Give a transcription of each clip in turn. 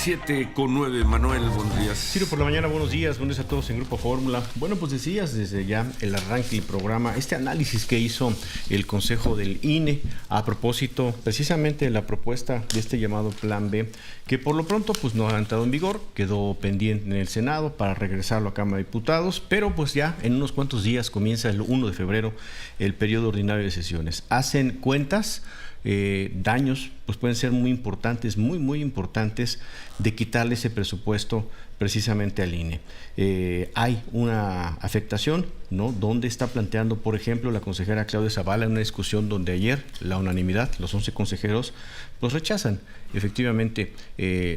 7:09, Manuel, buenos días. Ciro, por la mañana, buenos días a todos en Grupo Fórmula. Bueno, pues decías desde ya el arranque del programa, este análisis que hizo el Consejo del INE a propósito precisamente de la propuesta de este llamado Plan B, que por lo pronto pues no ha entrado en vigor, quedó pendiente en el Senado para regresarlo a Cámara de Diputados, pero pues ya en unos cuantos días comienza el 1 de febrero el periodo ordinario de sesiones. Hacen cuentas. Daños pues pueden ser muy importantes, muy importantes, de quitarle ese presupuesto precisamente al INE. Hay una afectación, ¿no? Donde está planteando, por ejemplo, la consejera Claudia Zavala en una discusión donde ayer la unanimidad, los 11 consejeros, pues rechazan efectivamente,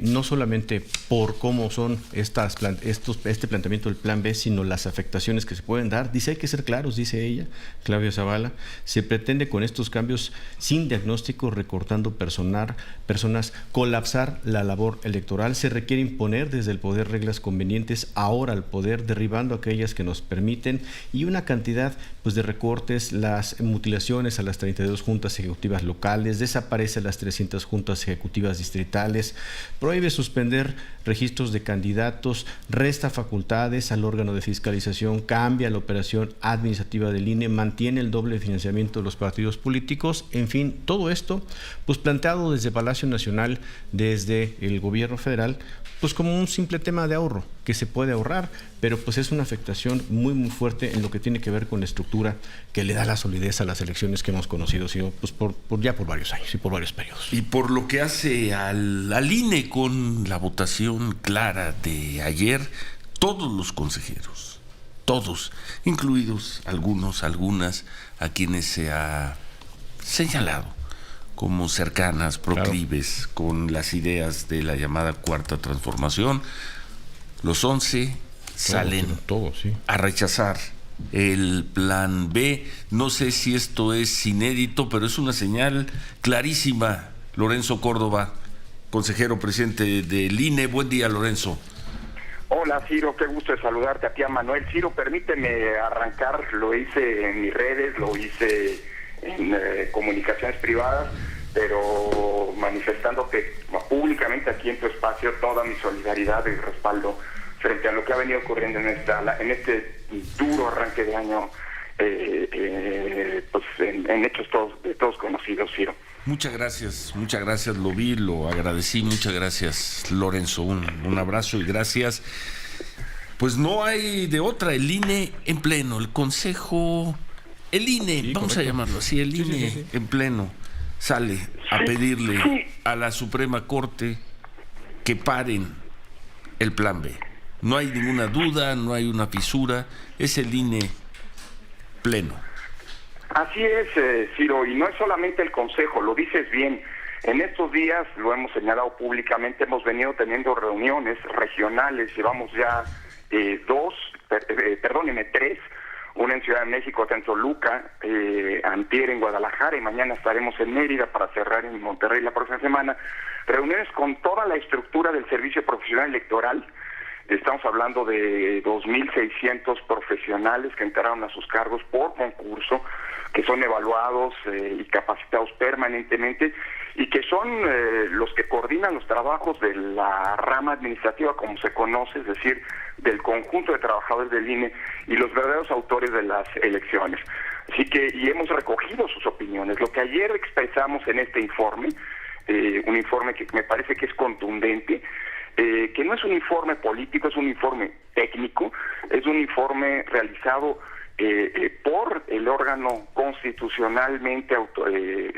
no solamente por cómo son este planteamiento del Plan B, sino las afectaciones que se pueden dar. Dice, hay que ser claros, dice ella, Claudia Zavala, se pretende con estos cambios sin diagnóstico, recortando personas, colapsar la labor electoral. Se requiere imponer desde el poder reglas convenientes ahora al poder, derribando aquellas que nos permiten, y una cantidad pues de recortes, las mutilaciones a las 32 juntas ejecutivas locales, desaparece las 300 juntas ejecutivas distritales, prohíbe suspender registros de candidatos, resta facultades al órgano de fiscalización, cambia la operación administrativa del INE, mantiene el doble financiamiento de los partidos políticos. En fin, todo esto pues planteado desde Palacio Nacional, desde el gobierno federal, pues como un simple tema de ahorro, que se puede ahorrar, pero pues es una afectación muy fuerte en lo que tiene que ver con la estructura que le da la solidez a las elecciones que hemos conocido, sino pues por varios años y por varios periodos. Y por lo que hace al INE con la votación clara de ayer, todos los consejeros, todos, incluidos algunas a quienes se ha señalado como cercanas, proclives, claro, con las ideas de la llamada Cuarta Transformación, los 11 salen sí, a rechazar el Plan B. No sé si esto es inédito, pero es una señal clarísima. Lorenzo Córdoba, consejero presidente del INE. Buen día, Lorenzo. Hola, Ciro, qué gusto de saludarte a ti, a Manuel. Ciro, permíteme arrancar, lo hice en mis redes, lo hice en comunicaciones privadas, pero manifestándote públicamente aquí en tu espacio toda mi solidaridad y respaldo frente a lo que ha venido ocurriendo en este duro arranque de año, pues en hechos todos conocidos, Ciro. Muchas gracias, lo vi, lo agradecí, muchas gracias, Lorenzo, un abrazo y gracias. Pues no hay de otra, el INE en pleno, el Consejo, el INE, sí, vamos correcto a llamarlo así, el INE sí. En pleno sale a pedirle a la Suprema Corte que paren el Plan B. No hay ninguna duda, no hay una fisura, es el INE pleno. Así es, Ciro, y no es solamente el Consejo, lo dices bien. En estos días, lo hemos señalado públicamente, hemos venido teniendo reuniones regionales, llevamos ya tres, una en Ciudad de México, otra en Toluca, antier en Guadalajara, y mañana estaremos en Mérida para cerrar en Monterrey la próxima semana. Reuniones con toda la estructura del Servicio Profesional Electoral. Estamos hablando de 2.600 profesionales que entraron a sus cargos por concurso, que son evaluados y capacitados permanentemente, y que son los que coordinan los trabajos de la rama administrativa, como se conoce, es decir, del conjunto de trabajadores del INE y los verdaderos autores de las elecciones. Así que, y hemos recogido sus opiniones. Lo que ayer expresamos en este informe, un informe que me parece que es contundente, que no es un informe político, es un informe técnico, es un informe realizado por el órgano constitucionalmente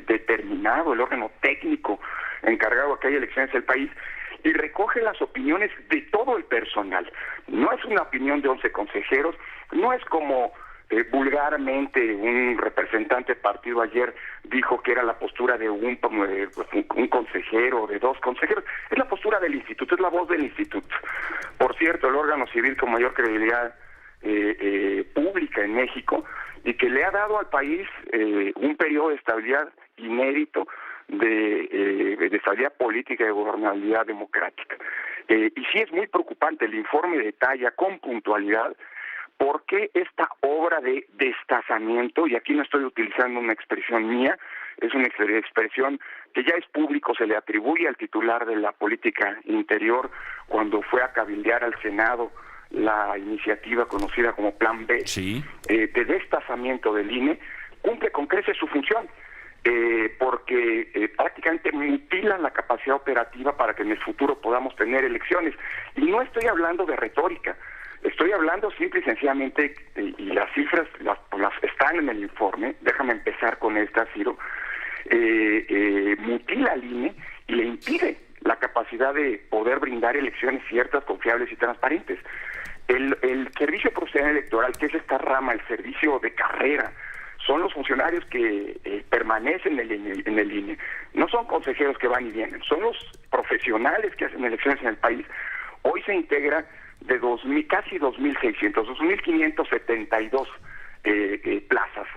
determinado, el órgano técnico encargado de que haya elecciones del país, y recoge las opiniones de todo el personal. No es una opinión de 11 consejeros, no es como vulgarmente un representante del partido ayer dijo que era la postura de un consejero, de dos consejeros. Es la postura del instituto, es la voz del instituto. Por cierto, el órgano civil con mayor credibilidad pública en México, y que le ha dado al país un periodo de estabilidad inédito, de estabilidad política y de gobernabilidad democrática. Y sí es muy preocupante, el informe detalla con puntualidad por qué esta obra de destazamiento, y aquí no estoy utilizando una expresión mía, es una expresión que ya es público, se le atribuye al titular de la política interior cuando fue a cabildear al Senado la iniciativa conocida como Plan B, sí, de destazamiento del INE, cumple con creces su función, porque prácticamente mutilan la capacidad operativa para que en el futuro podamos tener elecciones. Y no estoy hablando de retórica, estoy hablando simple y sencillamente, y las cifras las están en el informe, déjame empezar con esta, Ciro, mutila al INE y le impide la capacidad de poder brindar elecciones ciertas, confiables y transparentes. El servicio profesional electoral, que es esta rama, el servicio de carrera, son los funcionarios que permanecen en el INE. No son consejeros que van y vienen, son los profesionales que hacen elecciones en el país. Hoy se integra de casi 2.600, 2.572 plazas.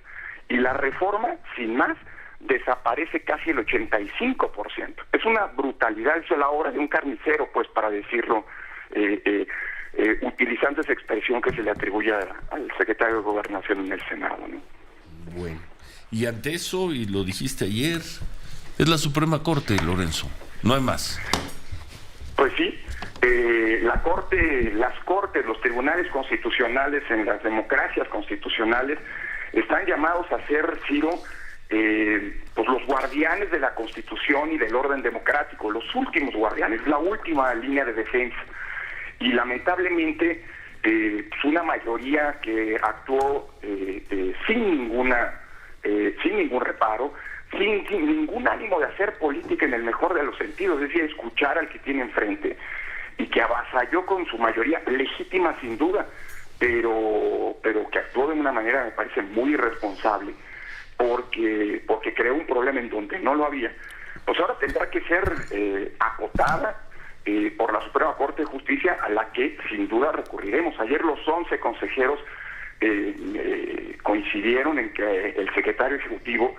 Y la reforma, sin más, desaparece casi el 85%. Es una brutalidad, eso es la obra de un carnicero, pues, para decirlo, utilizando esa expresión que se le atribuye al secretario de Gobernación en el Senado, ¿no? Bueno, y ante eso, y lo dijiste ayer, es la Suprema Corte, Lorenzo, no hay más. Pues sí, las cortes, los tribunales constitucionales en las democracias constitucionales están llamados a ser, Ciro, pues los guardianes de la Constitución y del orden democrático, los últimos guardianes, la última línea de defensa. Y lamentablemente, pues una mayoría que actuó sin ningún reparo, sin ningún ánimo de hacer política en el mejor de los sentidos, es decir, escuchar al que tiene enfrente, y que avasalló con su mayoría, legítima sin duda, pero que actuó de una manera, me parece, muy irresponsable, porque creó un problema en donde no lo había. Pues ahora tendrá que ser acotada por la Suprema Corte de Justicia, a la que sin duda recurriremos. Ayer los 11 consejeros coincidieron en que el secretario ejecutivo,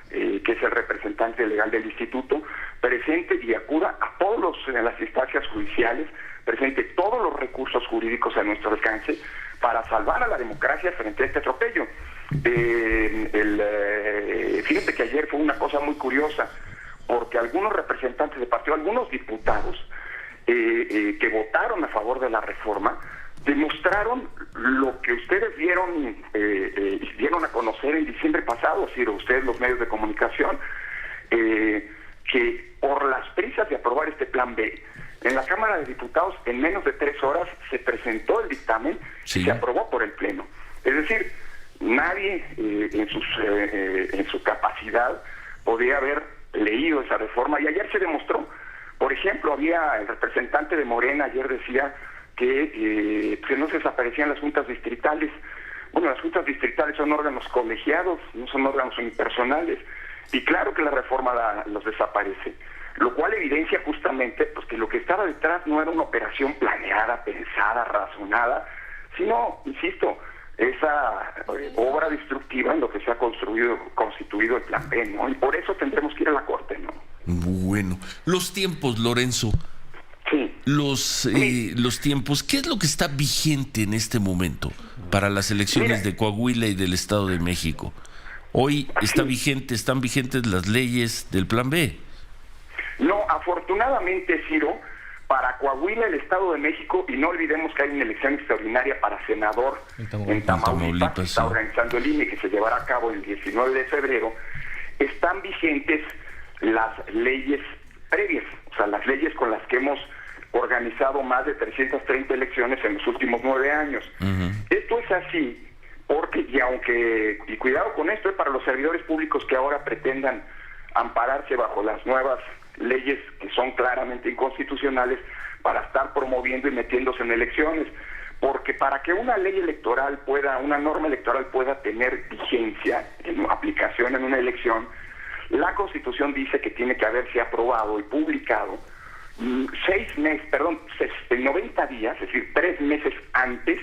que es el representante legal del instituto, presente y acuda a todas las instancias judiciales, presente todos los recursos jurídicos a nuestro alcance para salvar a la democracia frente a este atropello. Fíjate que ayer fue una cosa muy curiosa, porque algunos representantes de partido, algunos diputados que votaron a favor de la reforma, demostraron lo que ustedes dieron a conocer en diciembre pasado, Ciro, ustedes los medios de comunicación, que por las prisas de aprobar este Plan B, en la Cámara de Diputados en menos de 3 horas se presentó el dictamen, sí, y se aprobó por el Pleno. Es decir, nadie en su capacidad podía haber leído esa reforma, y ayer se demostró. Por ejemplo, el representante de Morena ayer decía que no se desaparecían las juntas distritales. Bueno, las juntas distritales son órganos colegiados, no son órganos unipersonales, y claro que la reforma los desaparece, lo cual evidencia justamente pues que lo que estaba detrás no era una operación planeada, pensada, razonada, sino, insisto, esa obra destructiva en lo que se ha constituido el Plan B, ¿no? Y por eso tendremos que ir a la Corte, ¿no? Bueno, los tiempos, Lorenzo. Sí. Los tiempos, ¿qué es lo que está vigente en este momento para las elecciones de Coahuila y del Estado de México? Hoy están vigentes las leyes del Plan B. No, afortunadamente, Ciro, para Coahuila, el Estado de México, y no olvidemos que hay una elección extraordinaria para senador en Tamaulipas, que está organizando el INE, que se llevará a cabo el 19 de febrero, están vigentes las leyes previas, o sea, las leyes con las que hemos organizado más de 330 elecciones en los últimos 9 años. Uh-huh. Esto es así porque, y cuidado con esto, para los servidores públicos que ahora pretendan ampararse bajo las nuevas leyes que son claramente inconstitucionales para estar promoviendo y metiéndose en elecciones, porque para que una norma electoral pueda tener vigencia en aplicación en una elección, la Constitución dice que tiene que haberse aprobado y publicado 90 días, es decir, 3 meses antes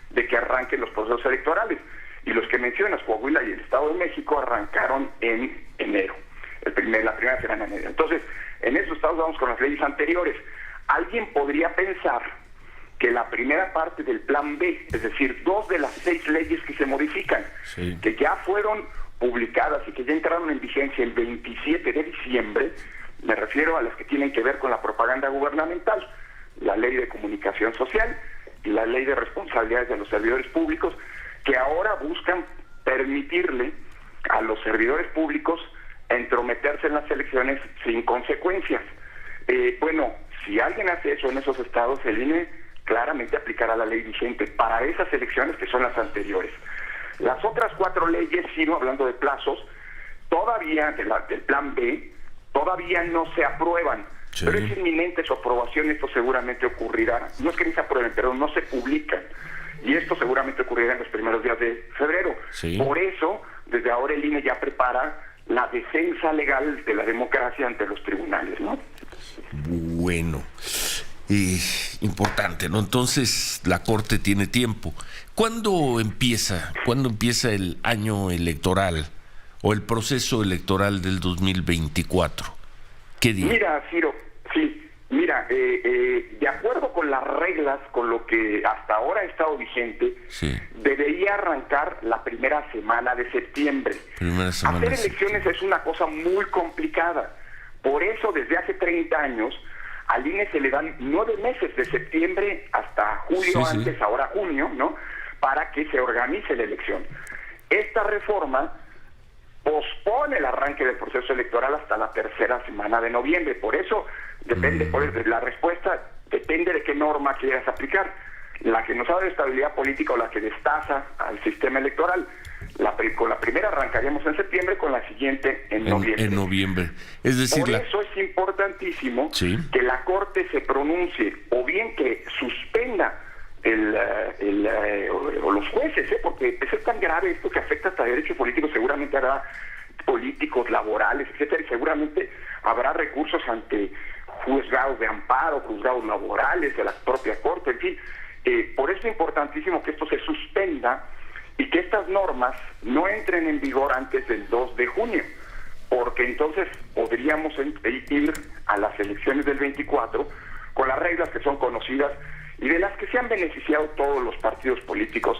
de que arranquen los procesos electorales. Y los que mencionas, Coahuila y el Estado de México, arrancaron en enero, la primera semana de enero. Entonces, en esos estados vamos con las leyes anteriores. Alguien podría pensar que la primera parte del Plan B, es decir, 2 de las 6 leyes que se modifican, sí, que ya fueron publicadas y que ya entraron en vigencia el 27 de diciembre, me refiero a las que tienen que ver con la propaganda gubernamental, la Ley de Comunicación Social y la Ley de Responsabilidades de los Servidores Públicos, que ahora buscan permitirle a los servidores públicos entrometerse en las elecciones sin consecuencias. Bueno, si alguien hace eso en esos estados, el INE claramente aplicará la ley vigente para esas elecciones que son las anteriores. Las otras 4 leyes, sino hablando de plazos, todavía del plan B, todavía no se aprueban. Sí. Pero es inminente su aprobación, esto seguramente ocurrirá. No es que ni se aprueben, pero no se publican. Y esto seguramente ocurrirá en los primeros días de febrero. Sí. Por eso, desde ahora el INE ya prepara la defensa legal de la democracia ante los tribunales, ¿no? Bueno, importante, ¿no? Entonces, la Corte tiene tiempo. ¿Cuándo empieza el año electoral o el proceso electoral del 2024? ¿Qué día? Mira, Ciro, sí, de acuerdo con las reglas, con lo que hasta ahora ha estado vigente, sí, debería arrancar la primera semana de septiembre. Hacer elecciones es una cosa muy complicada. Por eso, desde hace 30 años, al INE se le dan 9 meses de septiembre hasta julio, sí, antes, sí, ahora junio, ¿no?, para que se organice la elección. Esta reforma pospone el arranque del proceso electoral hasta la tercera semana de noviembre. Por eso, depende, la respuesta depende de qué norma quieras aplicar. La que nos da estabilidad política o la que destaza al sistema electoral. Con la primera arrancaríamos en septiembre, con la siguiente en noviembre. En noviembe. Es decir, por eso es importantísimo, ¿sí?, que la Corte se pronuncie, o bien que suspenda o los jueces, porque es tan grave esto que afecta hasta derechos políticos, seguramente hará políticos, laborales, etcétera, y seguramente habrá recursos ante juzgados de amparo, juzgados laborales, de la propia Corte, en fin. Por eso es importantísimo que esto se suspenda y que estas normas no entren en vigor antes del 2 de junio, porque entonces podríamos ir a las elecciones del 24 con las reglas que son conocidas y de las que se han beneficiado todos los partidos políticos,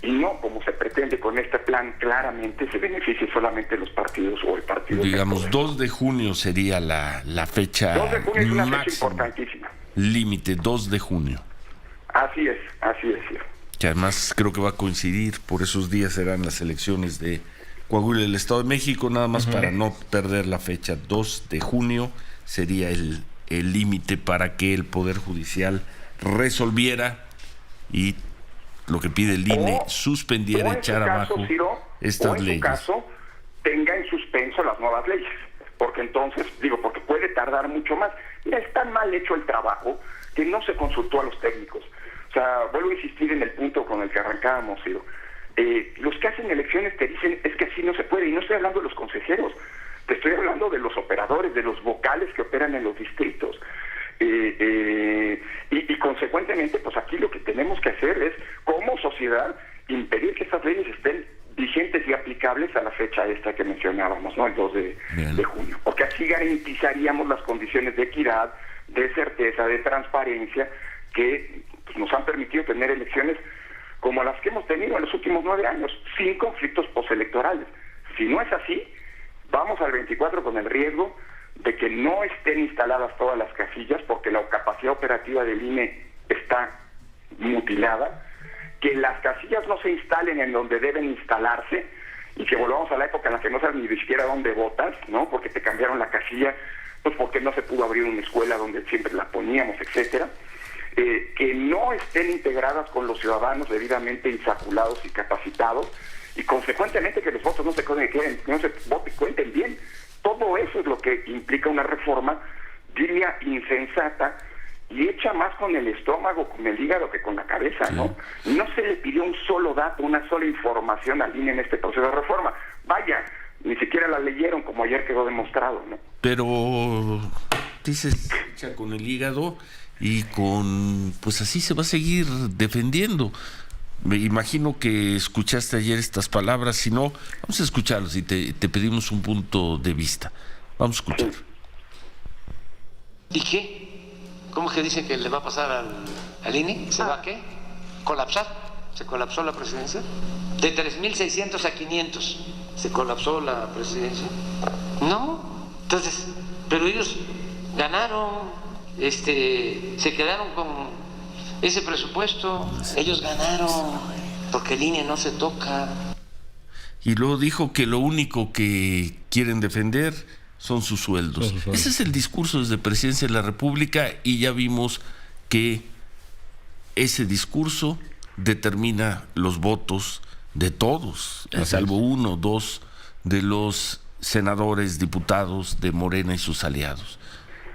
y no como se pretende con este plan, claramente se beneficien solamente los partidos o el partido. Digamos, 2 de junio sería la fecha. 2 de junio es una fecha importantísima. Límite, 2 de junio. Así es, sí. Que además creo que va a coincidir, por esos días serán las elecciones de Coahuila y el Estado de México, nada más para no perder la fecha. 2 de junio sería el límite para que el Poder Judicial resolviera y lo que pide el INE suspendiera, echar abajo estas leyes. En su caso, tenga en suspenso las nuevas leyes, porque entonces, porque puede tardar mucho más. Mira, es tan mal hecho el trabajo que no se consultó a los técnicos. O sea, vuelvo a insistir en el punto con el que arrancábamos, Ciro. Los que hacen elecciones te dicen, es que así no se puede, y no estoy hablando de los consejeros, te estoy hablando de los operadores, de los vocales que operan en los distritos. Y consecuentemente, pues aquí lo que tenemos que hacer es, como sociedad, impedir que estas leyes estén vigentes y aplicables a la fecha esta que mencionábamos, ¿no?, el 2 de junio. Porque así garantizaríamos las condiciones de equidad, de certeza, de transparencia, que pues, nos han permitido tener elecciones como las que hemos tenido en los últimos 9 años, sin conflictos postelectorales. Si no es así, vamos al 24 con el riesgo de que no estén instaladas todas las casillas, porque la capacidad operativa del INE está mutilada, que las casillas no se instalen en donde deben instalarse, y que volvamos a la época en la que no sabes ni siquiera dónde votas, ¿no?, porque te cambiaron la casilla, pues porque no se pudo abrir una escuela donde siempre la poníamos, etcétera. Que no estén integradas con los ciudadanos debidamente insaculados y capacitados, y consecuentemente que los votos no se cuenten bien. Todo eso es lo que implica una reforma, diría, insensata, y hecha más con el estómago, con el hígado que con la cabeza, ¿no? No se le pidió un solo dato, una sola información al INE en este proceso de reforma. Vaya, ni siquiera la leyeron, como ayer quedó demostrado, ¿no? Pero dices, hecha con el hígado, y pues así se va a seguir defendiendo. Me imagino que escuchaste ayer estas palabras. Si no, vamos a escucharlos y te pedimos un punto de vista. Vamos a escuchar. ¿Y qué? ¿Cómo es que dicen que le va a pasar al INE? ¿Se va a qué? ¿Colapsar? ¿Se colapsó la presidencia? De 3.600 a 500 se colapsó la presidencia. No, entonces, pero ellos ganaron, se quedaron con ese presupuesto, ellos ganaron, porque el INE no se toca. Y luego dijo que lo único que quieren defender son sus sueldos. Ese es el discurso desde Presidencia de la República, y ya vimos que ese discurso determina los votos de todos, salvo 1 o 2 de los senadores, diputados de Morena y sus aliados.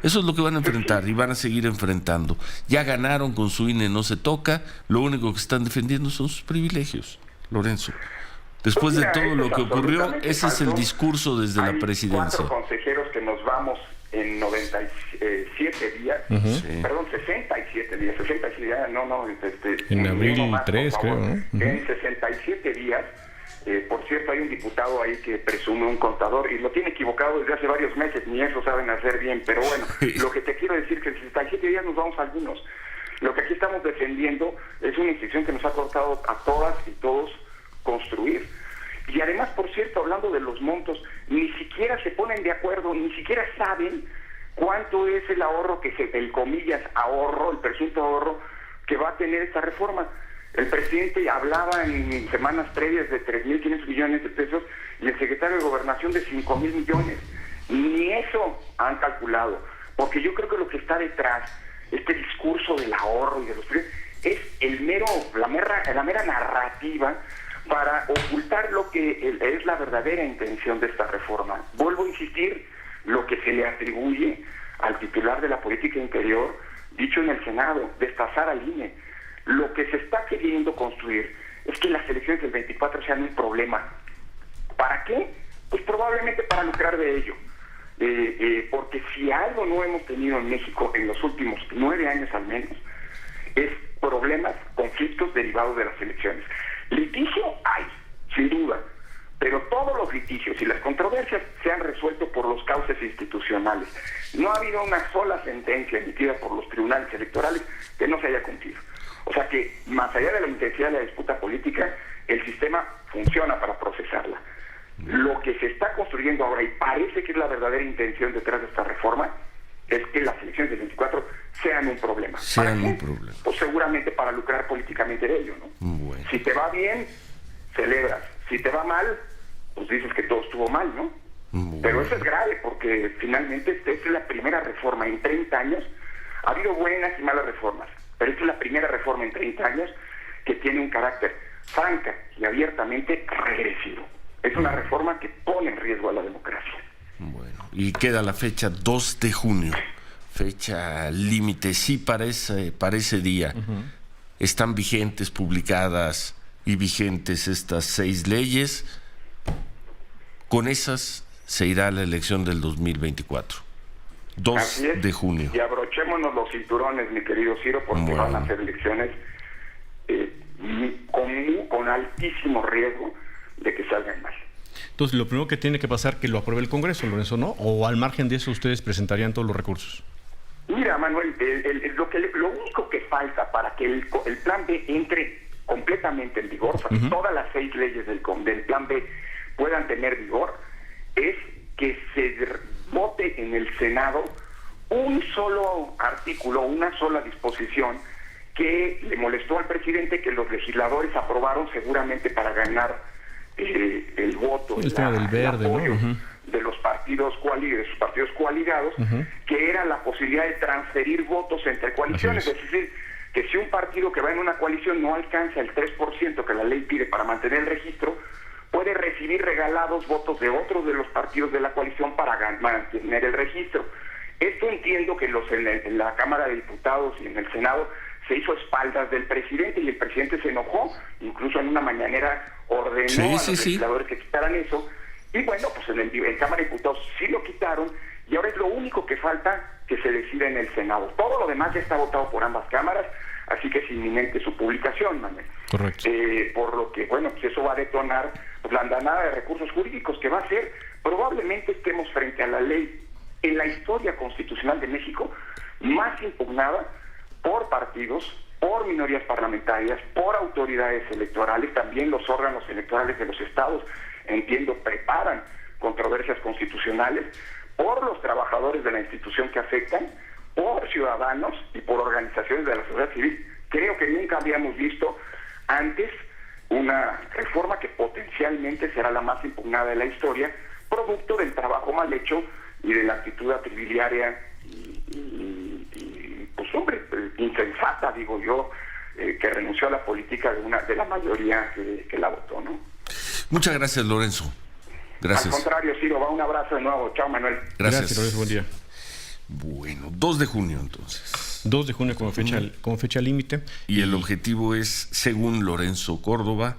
Eso es lo que van a enfrentar y van a seguir enfrentando. Ya ganaron con su INE, no se toca. Lo único que están defendiendo son sus privilegios, Lorenzo. Después de todo lo que ocurrió, ese es el discurso desde la presidencia. 4 consejeros que nos vamos en 97 días, perdón, 67 días, en abril 3, creo, ¿no? En 67 días, por cierto, hay un diputado ahí que presume un contador y lo tiene equivocado desde hace varios meses, ni eso saben hacer bien, pero bueno, lo que te quiero decir es que en 67 días nos vamos algunos. Lo que aquí estamos defendiendo es una institución que nos ha costado a todas y todos construir. Y además, por cierto, hablando de los montos, ni siquiera se ponen de acuerdo, ni siquiera saben cuánto es el ahorro el comillas ahorro, el presunto ahorro que va a tener esta reforma. El presidente hablaba en semanas previas de 3.500 millones de pesos y el secretario de Gobernación de 5.000 millones. Ni eso han calculado, porque yo creo que lo que está detrás, este discurso del ahorro y de los precios, es la mera narrativa para ocultar lo que es la verdadera intención de esta reforma. Vuelvo a insistir, lo que se le atribuye al titular de la política interior, dicho en el Senado, destazar al INE. Lo que se está queriendo construir es que las elecciones del 24 sean un problema. ¿Para qué? Pues probablemente para lucrar de ello. Porque si algo no hemos tenido en México en los últimos 9 años al menos, es problemas, conflictos derivados de las elecciones. Litigio hay, sin duda, pero todos los litigios y las controversias se han resuelto por los cauces institucionales. No ha habido una sola sentencia emitida por los tribunales electorales que no se haya cumplido. O sea que, más allá de la intensidad de la disputa política, el sistema funciona para procesarla. Lo que se está construyendo ahora, y parece que es la verdadera intención detrás de esta reforma, es que las elecciones del 24 sean un problema. Pues seguramente para lucrar políticamente de ello, ¿no? Bueno. Si te va bien, celebras. Si te va mal, pues dices que todo estuvo mal, ¿no? Bueno. Pero eso es grave, porque finalmente esta es la primera reforma en 30 años. Ha habido buenas y malas reformas, pero esta es la primera reforma en 30 años que tiene un carácter franca y abiertamente regresivo. Es una reforma que pone en riesgo a la democracia. Bueno, y queda la fecha 2 de junio, fecha límite, sí, para ese día. Están vigentes, publicadas y vigentes estas 6 leyes. Con esas se irá a la elección del 2024, 2 de junio. Y abrochémonos los cinturones, mi querido Ciro, porque van a ser elecciones con altísimo riesgo de que salgan mal. Entonces, lo primero que tiene que pasar es que lo apruebe el Congreso, Lorenzo, ¿no? ¿O al margen de eso ustedes presentarían todos los recursos? Mira, Manuel, lo único que falta para que el Plan B entre completamente en vigor, para que todas las 6 leyes del Plan B puedan tener vigor, es que se vote en el Senado un solo artículo, una sola disposición que le molestó al presidente, que los legisladores aprobaron seguramente para ganar el voto, el tema del verde, apoyo, ¿no? de los partidos coaligados, que era la posibilidad de transferir votos entre coaliciones. Es decir, que si un partido que va en una coalición no alcanza el 3% que la ley pide para mantener el registro, puede recibir regalados votos de otros de los partidos de la coalición para mantener el registro. Esto entiendo que en la Cámara de Diputados y en el Senado se hizo a espaldas del presidente, y el presidente se enojó, incluso en una mañanera ordenó a los legisladores que quitaran eso, y bueno, pues en Cámara de Diputados sí lo quitaron, y ahora es lo único que falta que se decida en el Senado. Todo lo demás ya está votado por ambas cámaras, así que es inminente su publicación, Manuel. Correcto. Por lo que, bueno, pues eso va a detonar pues, la andanada de recursos jurídicos que va a ser, probablemente estemos frente a la ley en la historia constitucional de México más impugnada por partidos, por minorías parlamentarias, por autoridades electorales, también los órganos electorales de los estados. entiendo, preparan controversias constitucionales por los trabajadores de la institución que afectan, por ciudadanos y por organizaciones de la sociedad civil. Creo que nunca habíamos visto antes una reforma que potencialmente será la más impugnada de la historia, producto del trabajo mal hecho y de la actitud atrabiliaria y pues hombre, insensata, digo yo, que renunció a la política de la mayoría que la votó, ¿no? Muchas gracias, Lorenzo. Gracias. Al contrario, Ciro, va un abrazo de nuevo. Chao, Manuel. Gracias, Lorenzo, buen día. Bueno, 2 de junio entonces. 2 de junio como fecha límite. Y el objetivo es, según Lorenzo Córdoba,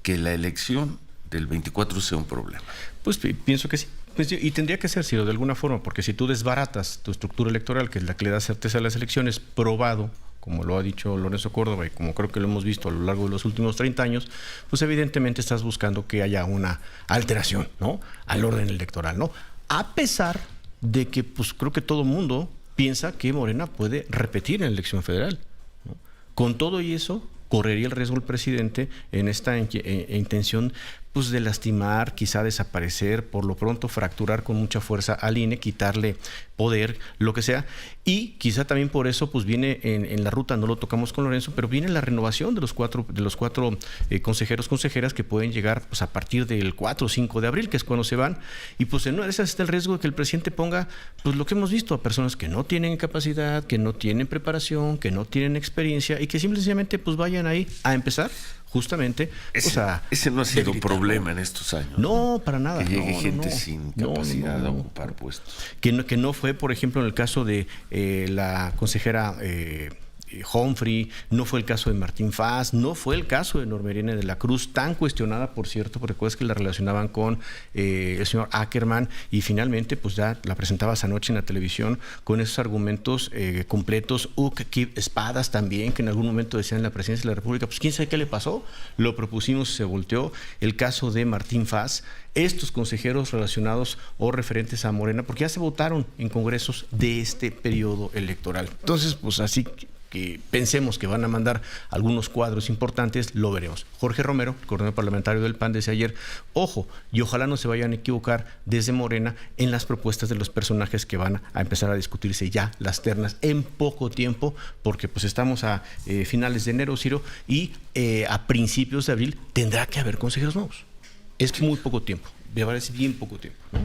que la elección del 24 sea un problema. Pues pienso que sí. Pues, y tendría que ser, Ciro, de alguna forma, porque si tú desbaratas tu estructura electoral, que es la que le da certeza a las elecciones, probado, como lo ha dicho Lorenzo Córdoba y como creo que lo hemos visto a lo largo de los últimos 30 años, pues evidentemente estás buscando que haya una alteración, ¿no?, al orden electoral, ¿no? A pesar de que, pues creo que todo el mundo piensa que Morena puede repetir en la elección federal, ¿no? Con todo y eso, correría el riesgo el presidente en esta intención pues de lastimar, quizá desaparecer, por lo pronto fracturar con mucha fuerza al INE, quitarle poder, lo que sea, y quizá también por eso pues viene en la ruta, no lo tocamos con Lorenzo, pero viene la renovación de los cuatro consejeros, consejeras que pueden llegar pues a partir del 4 o 5 de abril, que es cuando se van, y pues en una de esas está el riesgo de que el presidente ponga pues lo que hemos visto, a personas que no tienen capacidad, que no tienen preparación, que no tienen experiencia y que simplemente pues vayan ahí a empezar justamente. Ese no ha sido problema en estos años. No, para nada. Que llegue gente sin capacidad a ocupar puestos. Que no fue, por ejemplo, en el caso de la consejera Humphrey, no fue el caso de Martín Faz, no fue el caso de Norma Irene de la Cruz, tan cuestionada, por cierto, porque recuerdas que la relacionaban con el señor Ackerman, y finalmente pues ya la presentabas anoche en la televisión con esos argumentos completos. Espadas también, que en algún momento decían en la presidencia de la República, pues quién sabe qué le pasó, lo propusimos y se volteó. El caso de Martín Faz, estos consejeros relacionados o referentes a Morena, porque ya se votaron en congresos de este periodo electoral. Entonces, pues así que pensemos que van a mandar algunos cuadros importantes, lo veremos. Jorge Romero, coordinador parlamentario del PAN, decía ayer, ojo, y ojalá no se vayan a equivocar desde Morena en las propuestas de los personajes que van a empezar a discutirse ya las ternas en poco tiempo, porque pues estamos a finales de enero, Ciro, y a principios de abril tendrá que haber consejeros nuevos. Es muy poco tiempo, me parece bien poco tiempo, ¿no?